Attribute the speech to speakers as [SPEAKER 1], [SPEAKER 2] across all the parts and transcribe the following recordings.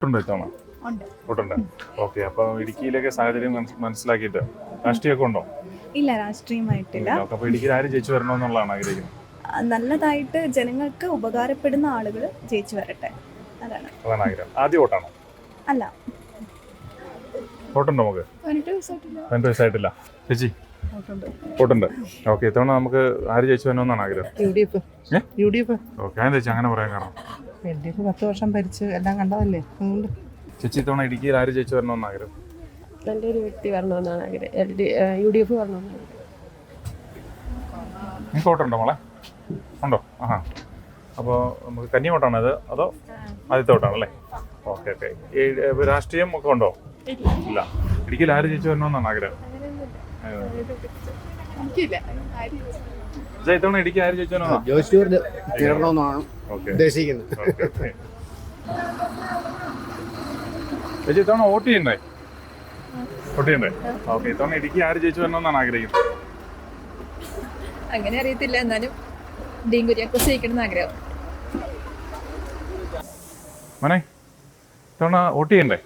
[SPEAKER 1] ഇത്തവണ വോട്ടുണ്ട്. ഓക്കെ, അപ്പൊ ഇടുക്കിയിലേക്ക് സാഹചര്യം മനസ്സിലാക്കിയിട്ട് രാഷ്ട്രീയമൊക്കെ ഉണ്ടോ?
[SPEAKER 2] ഇല്ല, രാഷ്ട്രീയമായിട്ടില്ല.
[SPEAKER 1] അപ്പൊ ഇടുക്കിയിൽ ആര് ജയിച്ചു വരണമെന്നുള്ളതാണ് ആഗ്രഹിക്കുന്നത്?
[SPEAKER 2] നല്ലതായിട്ട് ജനങ്ങൾക്ക് ഉപകാരപ്പെടുന്ന ആളുകൾ ജയിച്ചു വരട്ടെ, അതാണ്
[SPEAKER 1] ആഗ്രഹം. ആദ്യ വോട്ടാണോ?
[SPEAKER 2] അല്ല,
[SPEAKER 1] വോട്ടുണ്ടോ നമുക്ക്? 18 വയസ്സായിട്ടില്ല. ചേച്ചി വോട്ടുണ്ട്. ഓക്കെ, ഇത്തവണ നമുക്ക് ആര് ജയിച്ചു വരണമെന്നാണ് ആഗ്രഹം?
[SPEAKER 3] UDF.
[SPEAKER 1] ഓക്കെ, ഞാൻ ചേച്ചി അങ്ങനെ പറയാൻ കാരണം
[SPEAKER 3] 10 വർഷം ഭരിച്ച് എല്ലാം കണ്ടതല്ലേ, അതുകൊണ്ട്.
[SPEAKER 1] ചേച്ചി ഇത്തവണ ഇടുക്കിയിൽ ആര് ജയിച്ചു വരണമെന്ന് ആഗ്രഹം?
[SPEAKER 4] നല്ലൊരു വ്യക്തി വരണമെന്നാണ് ആഗ്രഹം. UDF വരണമെന്നാണ്.
[SPEAKER 1] നിങ്ങൾക്ക് വോട്ടുണ്ടോ മോളെ? ഉണ്ടോ? ആഹാ, അപ്പോൾ നമുക്ക് കന്നി വോട്ടാണ് ഇത്, അതോ ആദ്യത്തെ വോട്ടാണല്ലേ? Okay okay. രാഷ്ട്രീയം ഒക്കെ ഉണ്ടോ? ഇല്ല. ഇടുക്കിയിൽ ആര് ജയിച്ചു വരണമെന്നാണ് ആഗ്രഹം? ഇത്തവണ ഇടുക്കി ആര് ജയിച്ചു
[SPEAKER 5] വരണമെന്നാണ് ഉദ്ദേശിക്കുന്നത്.
[SPEAKER 1] ചേച്ചി ഇത്തവണ വോട്ട് ചെയ്യണ്ടേ? ഓക്കെ, ഇത്തവണ ഇടുക്കി ആര് ജയിച്ചു വരണമെന്നാണ് ആഗ്രഹിക്കുന്നത്?
[SPEAKER 2] അങ്ങനെ അറിയത്തില്ല, എന്നാലും ഡീൻ കുര്യാക്കോസ് ജയിക്കണം ആഗ്രഹം.
[SPEAKER 1] മോനെ, ഇത്തവണ വോട്ട് ചെയ്യണ്ടേ?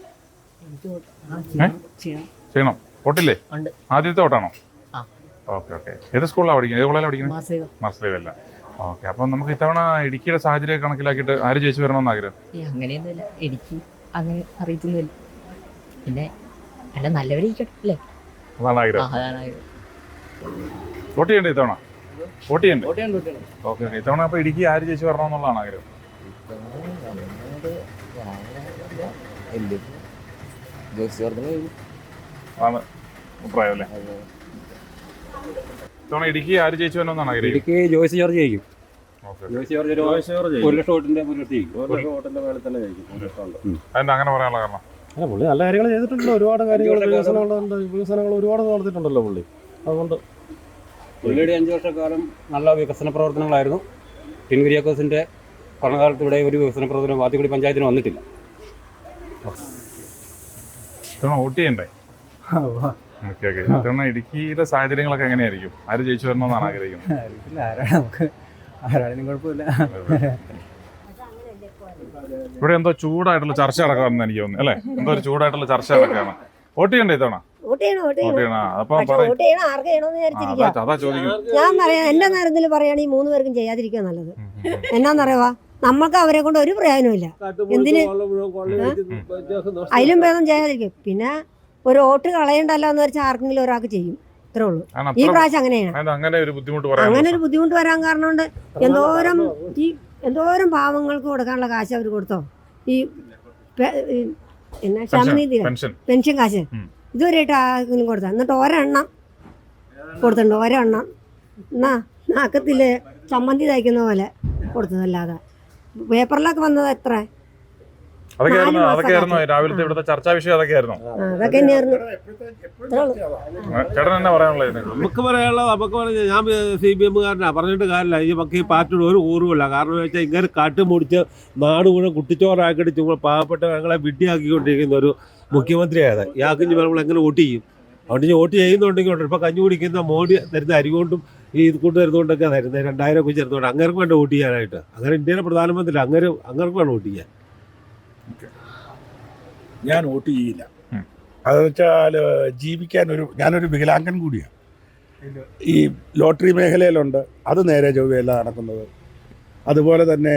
[SPEAKER 1] ചെയ്യണം. വോട്ടില്ലേ? ആദ്യത്തെ വോട്ടാണോ? Okay okay. ഏത് സ്കൂളിലാണ് പഠിക്കുന്നത്? ഏത് കോളേജിലാണ് പഠിക്കുന്നത്? മാർസലീവല്ല. ഓക്കെ, അപ്പം നമുക്ക് ഇത്തവണ ഇടുക്കിയുടെ സാഹചര്യം കണക്കിലാക്കിയിട്ട് ആര് ജയിച്ചു വരണമെന്ന് ആഗ്രഹം?
[SPEAKER 6] അങ്ങനെയൊന്നുമില്ല, ഇടുക്കി അങ്ങനെ അറിയത്തൊന്നുമില്ല. പിന്നെ അല്ല, നല്ലവരിക്കട്ടല്ലേ,
[SPEAKER 1] അതാണ് ആഗ്രഹം. വോട്ട് ചെയ്യണ്ടേ ഇത്തവണ? വോട്ട് ചെയ്യണ്ടേ? Okay okay. ഇത്തവണ അപ്പോൾ ഇടുക്കി ആര് ജയിച്ചു വരണമെന്നുള്ളതാണ് ആഗ്രഹം? ആണ് അഭിപ്രായം അല്ലേ? ഇത്തവണ ഇടുക്കി ആര് ജയിച്ചു വരണമെന്നാണ് ആഗ്രഹം?
[SPEAKER 7] ഇടുക്കി ജോയ്സ് ജോർജ് ജയിക്കും.
[SPEAKER 1] അതെന്താ അങ്ങനെ പറയാനുള്ള കാരണം?
[SPEAKER 7] പുള്ളി നല്ല കാര്യങ്ങൾ ചെയ്തിട്ടുണ്ടല്ലോ, ഒരുപാട് കാര്യങ്ങൾ വികസനങ്ങൾ ഒരുപാട് നടത്തിയിട്ടുണ്ടല്ലോ പുള്ളി. അതുകൊണ്ട് പുള്ളിയുടെ 5 വർഷക്കാലം നല്ല വികസന പ്രവർത്തനങ്ങളായിരുന്നു. ടിൻ കുര്യാക്കോസിന്റെ ഭരണകാലത്ത് ഇവിടെ ഒരു വികസന പ്രവർത്തനം വാത്തിക്കുടി പഞ്ചായത്തിന് വന്നിട്ടില്ല.
[SPEAKER 1] വോട്ട് ചെയ്യണ്ടേ? Okay okay. ഇത്തവണ ഇടുക്കിയിലെ സാഹചര്യങ്ങളൊക്കെ എങ്ങനെയായിരിക്കും? ആര് ജയിച്ചു വരണമെന്നാണ് ആഗ്രഹിക്കുന്നത്?
[SPEAKER 5] ആരാണെങ്കിലും കുഴപ്പമില്ല.
[SPEAKER 1] ഇവിടെ എന്തോ ചൂടായിട്ടുള്ള ചർച്ച നടക്കാമെന്ന് എനിക്ക് തോന്നുന്നു അല്ലേ? എന്തോ ഒരു ചൂടായിട്ടുള്ള ചർച്ച നടക്കുകയാണ്. വോട്ട് ചെയ്യണ്ടേ ഇത്തവണ? അതാ ചോദിക്കും.
[SPEAKER 8] ഞാൻ പറയാം, എന്റെ നേരത്തിൽ പറയുകയാണെങ്കിൽ 3 പേർക്കും ചെയ്യാതിരിക്കുക നല്ലത്. എന്നാന്നറിയാ, നമ്മൾക്ക് അവരെ കൊണ്ട് ഒരു പ്രയോജനമില്ല. എന്തിന്? അതിലും ഭേദം ചെയ്യാതിരിക്കും. പിന്നെ ഒരു വോട്ട് കളയണ്ടല്ലോ എന്ന് വെച്ചാൽ ആർക്കെങ്കിലും ഒരാൾക്ക് ചെയ്യും, ഇത്രേ ഉള്ളൂ. ഈ പ്രാവശ്യം അങ്ങനെയാണ്.
[SPEAKER 1] അങ്ങനെ ഒരു ബുദ്ധിമുട്ട്
[SPEAKER 8] വരാൻ കാരണം കൊണ്ട് എന്തോരം പാവങ്ങൾക്ക് കൊടുക്കാനുള്ള കാശ് അവർ കൊടുത്തോ? ഈ എന്നാ ക്ഷമനിധി പെൻഷൻ കാശ് ഇതുവരെയായിട്ട് ആർക്കെങ്കിലും കൊടുത്താൽ, എന്നിട്ട് ഒരെണ്ണം കൊടുത്തിട്ടുണ്ട്. ഒരെണ്ണം എന്നാ നാക്കത്തില് ചമ്മന്തി തയ്ക്കുന്ന പോലെ കൊടുത്തതല്ലാതെ പേപ്പറിലൊക്കെ വന്നത് എത്ര?
[SPEAKER 1] രാവിലത്തെ ഇവിടുത്തെ ചർച്ചാ വിഷയം അതൊക്കെയായിരുന്നു.
[SPEAKER 8] അതൊക്കെ തന്നെയായിരുന്നു.
[SPEAKER 1] ചേട്ടൻ എന്നാ പറയാനുള്ളത്?
[SPEAKER 9] നമുക്ക് പറയാനുള്ളത് ഞാൻ CPM കാരനാണ്, പറഞ്ഞിട്ട് കാര്യമില്ല. ഈ നമുക്ക് ഈ പാർട്ടിയുടെ ഒരു ഊറുമില്ല. കാരണം എന്ന് വെച്ചാൽ ഇങ്ങനെ കാട്ടുമുടിച്ച് നാട് മുഴുവൻ കുട്ടിച്ചോറാക്കിയിട്ട് ചുമ്മാ പാവപ്പെട്ട ഞങ്ങളെ വിഡ്ഢിയാക്കിക്കൊണ്ടിരിക്കുന്ന ഒരു മുഖ്യമന്ത്രിയായത്. ഇയാൾക്ക് നമ്മൾ എങ്ങനെ വോട്ട് ചെയ്യും? അതുകൊണ്ട് വോട്ട് ചെയ്യുന്നുണ്ടെങ്കിൽ ഇപ്പം കഞ്ഞി കുടിക്കുന്ന മോഡി തരുന്ന അരി കൊണ്ടും ഈ ഇത് കൊണ്ട് തരുന്നതുകൊണ്ടൊക്കെ തരുന്നത് 2000 ഒക്കെ ചേർന്നുകൊണ്ട് അങ്ങേർക്ക് വേണ്ട വോട്ട് ചെയ്യാനായിട്ട്. അങ്ങനെ ഇന്ത്യയിലെ പ്രധാനമന്ത്രി അങ്ങേർക്ക് വേണം വോട്ട് ചെയ്യാൻ.
[SPEAKER 10] ഞാൻ വോട്ട് ചെയ്യില്ല. അതെന്ന് വെച്ചാൽ ഞാനൊരു വികലാംഗൻ കൂടിയാണ്. ഈ ലോട്ടറി മേഖലയിലുണ്ട്, അത് നേരെ ചൊവ്വയല്ല നടക്കുന്നത്. അതുപോലെ തന്നെ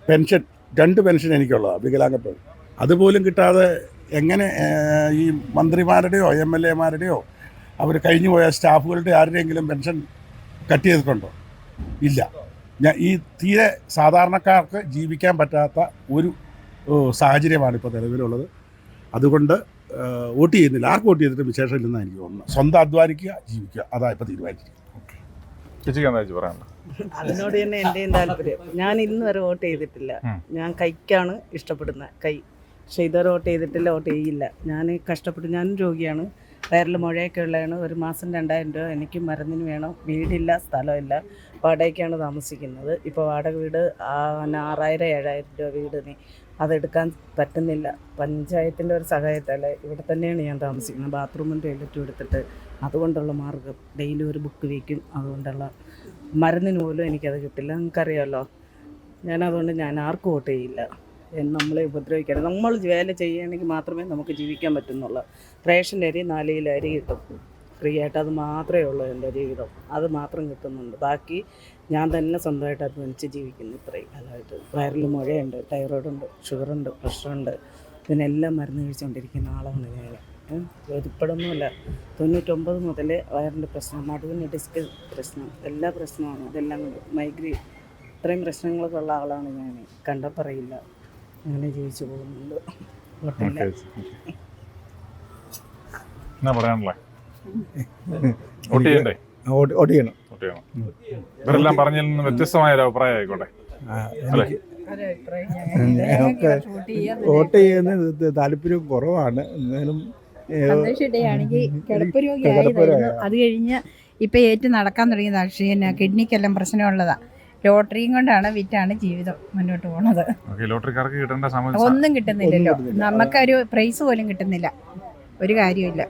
[SPEAKER 10] പെൻഷൻ 2 പെൻഷൻ എനിക്കുള്ളതാണ്, വികലാംഗ പെൻഷൻ. അതുപോലും കിട്ടാതെ എങ്ങനെ ഈ മന്ത്രിമാരുടെയോ MLA-മാരുടെയോ അവർ കഴിഞ്ഞു പോയ സ്റ്റാഫുകളുടെ ആരുടെയെങ്കിലും പെൻഷൻ കട്ട് ചെയ്തിട്ടുണ്ടോ? ഇല്ല. ഈ തീരെ സാധാരണക്കാർക്ക് ജീവിക്കാൻ പറ്റാത്ത ഒരു സാഹചര്യമാണ് ഇപ്പോൾ നിലവിലുള്ളത്. അതുകൊണ്ട് വോട്ട് ചെയ്യുന്നില്ല. ആർക്ക് വോട്ട് ചെയ്തിട്ട് വിശേഷമില്ലെന്നാണ് എനിക്ക് തോന്നുന്നത്. സ്വന്തം അധ്വാനിക്കുക, ജീവിക്കുക, അതാ ഇപ്പോൾ തീരുമാനിച്ചിരിക്കുന്നത്.
[SPEAKER 3] അതിനോട് തന്നെ എൻ്റെയും താല്പര്യം. ഞാൻ ഇന്ന് വരെ വോട്ട് ചെയ്തിട്ടില്ല. ഞാൻ കൈക്കാണ് ഇഷ്ടപ്പെടുന്നത്, കൈ. പക്ഷേ ഇതുവരെ വോട്ട് ചെയ്തിട്ടില്ല, വോട്ട് ചെയ്യില്ല. ഞാൻ കഷ്ടപ്പെട്ട്, ഞാനും രോഗിയാണ്, വയറിൽ മുഴയൊക്കെ ഉള്ളതാണ്. ഒരു മാസം 2000 രൂപ എനിക്ക് മരുന്നിന് വേണം. വീടില്ല, സ്ഥലമില്ല, വാടകയ്ക്കാണ് താമസിക്കുന്നത്. ഇപ്പോൾ വാടക വീട് 6000-7000 രൂപ വീടിന് അതെടുക്കാൻ പറ്റുന്നില്ല. പഞ്ചായത്തിൻ്റെ ഒരു സഹായത്താൽ ഇവിടെ തന്നെയാണ് ഞാൻ താമസിക്കുന്നത്. ബാത്റൂമിൻ്റെ ടോയ്ലറ്റും എടുത്തിട്ട് അതുകൊണ്ടുള്ള മാർഗ്ഗം ഡെയിലി ഒരു ബുക്ക് വയ്ക്കും. അതുകൊണ്ടുള്ള മരുന്നിന് പോലും എനിക്കത് കിട്ടില്ല. നിങ്ങൾക്കറിയാമല്ലോ. അതുകൊണ്ട് ഞാൻ ആർക്കും വോട്ട് ചെയ്യില്ല. നമ്മളെ ഉപദ്രവിക്കരുത്. നമ്മൾ വേല ചെയ്യുകയാണെങ്കിൽ മാത്രമേ നമുക്ക് ജീവിക്കാൻ പറ്റുന്നുള്ളൂ. റേഷൻ അരി 4 കിലോ അരി കിട്ടും ഫ്രീ ആയിട്ട്, അത് മാത്രമേ ഉള്ളൂ എൻ്റെ ജീവിതം. അത് മാത്രം കിട്ടുന്നുണ്ട്. ബാക്കി ഞാൻ തന്നെ സ്വന്തമായിട്ട് അധ്വാനിച്ച് ജീവിക്കുന്നു ഇത്രയും കാലമായിട്ട്. വയറിൽ മുഴയുണ്ട്, തൈറോയിഡുണ്ട്, ഷുഗറുണ്ട്, പ്രഷറുണ്ട്, ഇതിനെല്ലാം മരുന്ന് കഴിച്ചുകൊണ്ടിരിക്കുന്ന ആളാണ് ഞാൻ. ഇപ്പോഴൊന്നുമല്ല, 99 മുതൽ വയറിൻ്റെ പ്രശ്നം, നടുവിന് ഡിസ്ക് പ്രശ്നം, എല്ലാ പ്രശ്നമാണ്. ഇതെല്ലാം കൊണ്ട് മൈഗ്രെയിൻ, ഇത്രയും പ്രശ്നങ്ങളൊക്കെ ഉള്ള ആളാണ് ഞാൻ. കണ്ടാൽ പറയില്ല, അങ്ങനെ ജീവിച്ചു പോകുന്നുണ്ട്. കുഴപ്പമില്ല.
[SPEAKER 1] എന്നാ പറയാനുള്ളേ? വോട്ട് ചെയ്യണ്ടേ?
[SPEAKER 10] വോട്ട് ചെയ്യണം.
[SPEAKER 1] വോട്ട് ചെയ്യണം. ഇവരെല്ലാം പറഞ്ഞതിൽ നിന്ന് വ്യത്യസ്തമായ ഒരു അഭിപ്രായം ആയിക്കോട്ടെ അല്ലേ?
[SPEAKER 5] ഞങ്ങൾക്ക് വോട്ട് ചെയ്യുന്ന താല്പര്യം കുറവാണ്. എന്നാലും
[SPEAKER 11] സന്തോഷമാണെങ്കിൽ കിടപ്പ് രോഗിയായതായിരുന്നു. അത് കഴിഞ്ഞ് ഇപ്പം ഏറ്റു നടക്കാൻ തുടങ്ങിയത് അക്ഷയന് കിഡ്നിക്കെല്ലാം പ്രശ്നമുള്ളതാ. ലോട്ടറിയും കൊണ്ടാണ് വിറ്റാണ് ജീവിതം മുന്നോട്ട് പോണത്.
[SPEAKER 1] ലോട്ടറിക്കാർക്ക് കിട്ടേണ്ട
[SPEAKER 11] ഒന്നും കിട്ടുന്നില്ലല്ലോ, നമുക്കൊരു പ്രൈസ് പോലും കിട്ടുന്നില്ല, ഒരു കാര്യമില്ല.